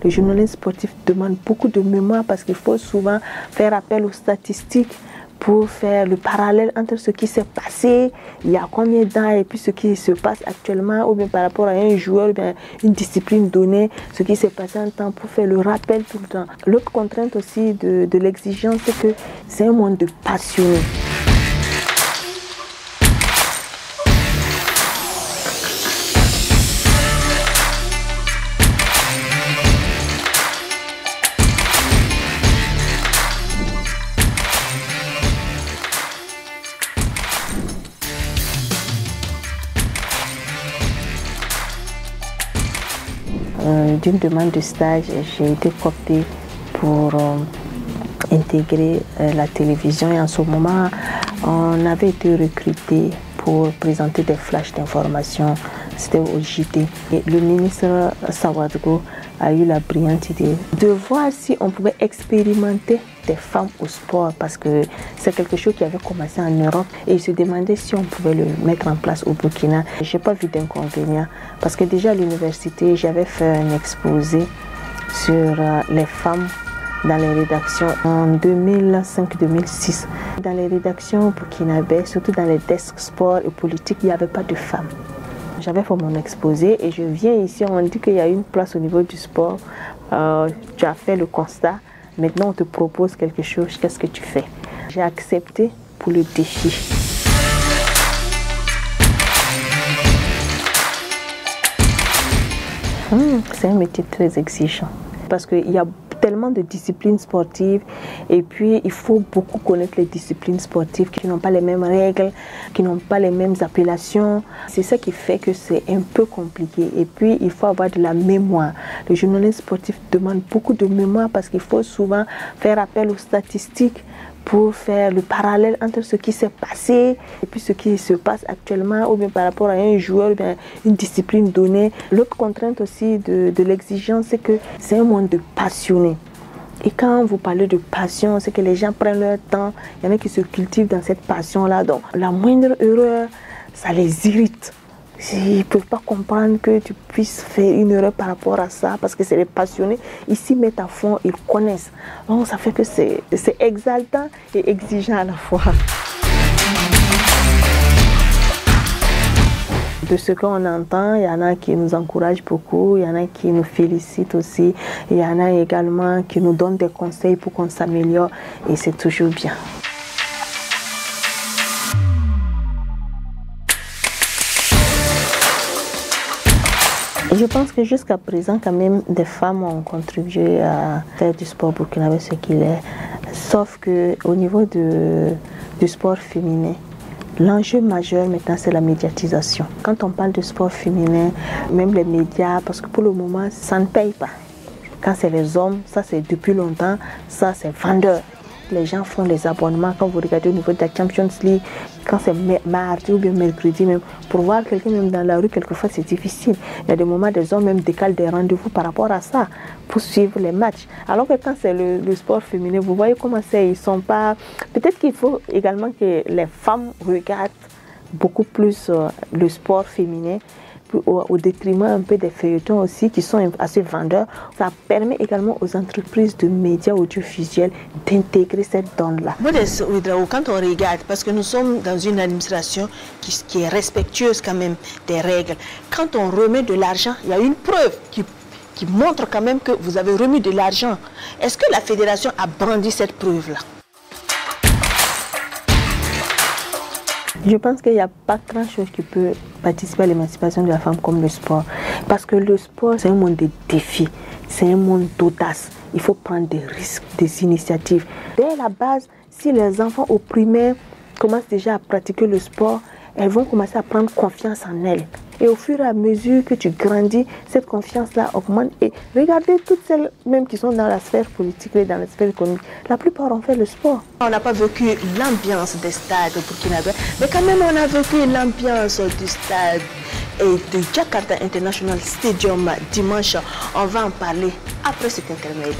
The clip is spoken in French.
Le journalisme sportif demande beaucoup de mémoire parce qu'il faut souvent faire appel aux statistiques pour faire le parallèle entre ce qui s'est passé il y a combien d'ans et puis ce qui se passe actuellement, ou bien par rapport à un joueur, ou bien une discipline donnée, ce qui s'est passé en temps, pour faire le rappel tout le temps. L'autre contrainte aussi de l'exigence, c'est que c'est un monde de passionnés. D'une demande de stage, j'ai été cooptée pour intégrer la télévision, et en ce moment, on avait été recruté pour présenter des flashs d'information. C'était au JT. Et le ministre Sawadgo a eu la brillante idée de voir si on pouvait expérimenter des femmes au sport, parce que c'est quelque chose qui avait commencé en Europe et il se demandait si on pouvait le mettre en place au Burkina. Je n'ai pas vu d'inconvénient parce que déjà à l'université, j'avais fait un exposé sur les femmes dans les rédactions en 2005-2006. Dans les rédactions burkinabè, surtout dans les desks sport et politique, il n'y avait pas de femmes. J'avais fait mon exposé et je viens ici, on dit qu'il y a une place au niveau du sport. Tu as fait le constat, maintenant on te propose quelque chose, qu'est-ce que tu fais? J'ai accepté pour le défi. C'est un métier très exigeant parce qu'il y a tellement de disciplines sportives et puis il faut beaucoup connaître les disciplines sportives qui n'ont pas les mêmes règles, qui n'ont pas les mêmes appellations. C'est ça qui fait que c'est un peu compliqué et puis il faut avoir de la mémoire. Le journalisme sportif demande beaucoup de mémoire parce qu'il faut souvent faire appel aux statistiques pour faire le parallèle entre ce qui s'est passé et puis ce qui se passe actuellement, ou bien par rapport à un joueur, ou bien une discipline donnée. L'autre contrainte aussi de l'exigence, c'est que c'est un monde de passionnés. Et quand vous parlez de passion, c'est que les gens prennent leur temps, il y en a qui se cultivent dans cette passion-là, donc la moindre erreur, ça les irrite. Ils ne peuvent pas comprendre que tu puisses faire une erreur par rapport à ça, parce que c'est les passionnés, ils s'y mettent à fond, ils connaissent. Donc ça fait que c'est exaltant et exigeant à la fois. De ce qu'on entend, il y en a qui nous encouragent beaucoup, il y en a qui nous félicitent aussi, il y en a également qui nous donnent des conseils pour qu'on s'améliore, et c'est toujours bien. Je pense que jusqu'à présent, quand même, des femmes ont contribué à faire du sport burkinabè ce qu'il est. Sauf qu'au niveau du sport féminin, l'enjeu majeur maintenant, c'est la médiatisation. Quand on parle de sport féminin, même les médias, parce que pour le moment, ça ne paye pas. Quand c'est les hommes, ça c'est depuis longtemps, ça c'est vendeur. Les gens font les abonnements. Quand vous regardez au niveau de la Champions League, quand c'est mardi ou bien mercredi même, pour voir quelqu'un même dans la rue, quelquefois c'est difficile. Il y a des moments, des hommes même décalent des rendez-vous par rapport à ça, pour suivre les matchs. Alors que quand c'est le sport féminin, vous voyez comment c'est, ils sont pas... Peut-être qu'il faut également que les femmes regardent beaucoup plus le sport féminin, au détriment un peu des feuilletons aussi qui sont assez vendeurs. Ça permet également aux entreprises de médias audiovisuels d'intégrer cette donne-là. Quand on regarde, parce que nous sommes dans une administration qui est respectueuse quand même des règles, quand on remet de l'argent, il y a une preuve qui montre quand même que vous avez remis de l'argent. Est-ce que la fédération a brandi cette preuve-là? Je pense qu'il n'y a pas grand-chose qui peut participer à l'émancipation de la femme comme le sport. Parce que le sport, c'est un monde de défis, c'est un monde d'audace. Il faut prendre des risques, des initiatives. Dès la base, si les enfants au primaire commencent déjà à pratiquer le sport, elles vont commencer à prendre confiance en elles. Et au fur et à mesure que tu grandis, cette confiance-là augmente. Et regardez toutes celles même qui sont dans la sphère politique et dans la sphère économique. La plupart ont fait le sport. On n'a pas vécu l'ambiance des stades burkinabè, mais quand même on a vécu l'ambiance du stade et de Jakarta International Stadium dimanche. On va en parler après cet intermède.